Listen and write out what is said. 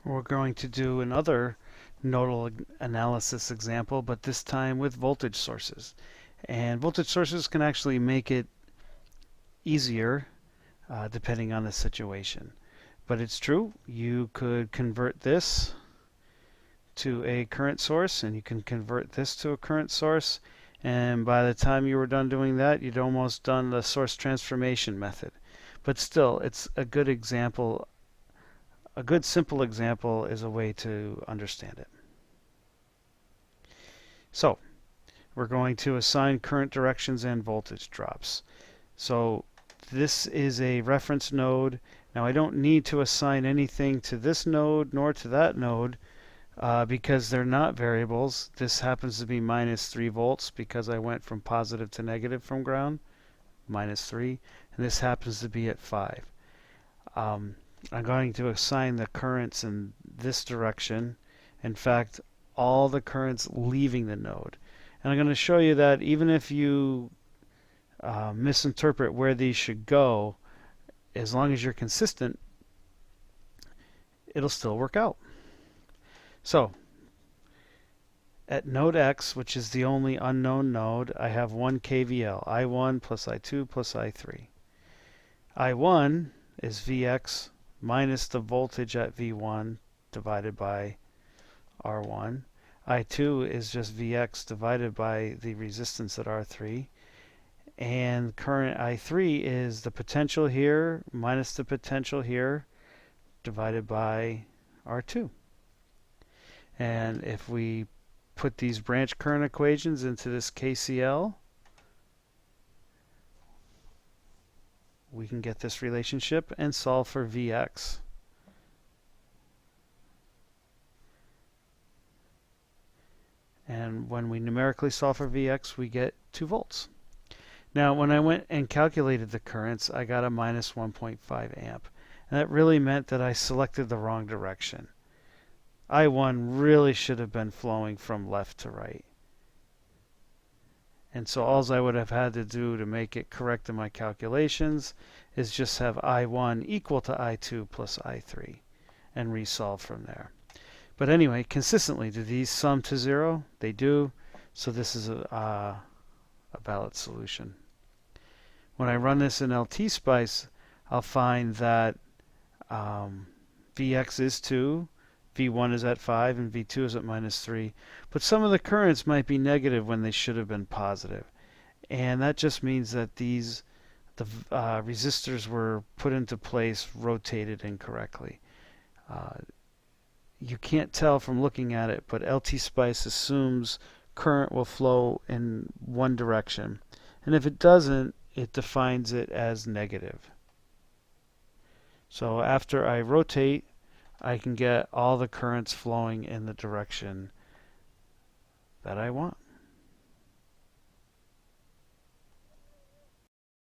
We're going to do another nodal analysis example, but this time with voltage sources. And voltage sources can actually make it easier depending on the situation. But it's true, you could convert this to a current source, and you can convert this to a current source. And by the time you were done doing that, you'd almost done the source transformation method. But still, it's a good example. A good simple example is a way to understand it. So we're going to assign current directions and voltage drops. So this is a reference node. Now I don't need to assign anything to this node nor to that node because they're not variables. This happens to be minus 3 volts because I went from positive to negative from ground, minus 3, and this happens to be at 5. I'm going to assign the currents in this direction. In fact, all the currents leaving the node. And I'm going to show you that even if you misinterpret where these should go, as long as you're consistent, it'll still work out. So, at node X, which is the only unknown node, I have 1 kVL, I1 plus I2 plus I3. I1 is Vx minus the voltage at V1 divided by R1. I2 is just Vx divided by the resistance at R3. And current I3 is the potential here minus the potential here divided by R2. And if we put these branch current equations into this KCL, we can get this relationship and solve for Vx. And when we numerically solve for Vx, we get 2 volts. Now, when I went and calculated the currents, I got a minus 1.5 amp. And that really meant that I selected the wrong direction. I1 really should have been flowing from left to right. And so all I would have had to do to make it correct in my calculations is just have I1 equal to I2 plus I3 and resolve from there. But anyway, consistently, do these sum to 0? They do. So this is a valid solution. When I run this in LT-SPICE, I'll find that Vx is 2, V1 is at 5, and V2 is at minus 3. But some of the currents might be negative when they should have been positive. And that just means that the resistors were put into place, rotated incorrectly. You can't tell from looking at it, but LT-SPICE assumes current will flow in one direction. And if it doesn't, it defines it as negative. So after I rotate, I can get all the currents flowing in the direction that I want.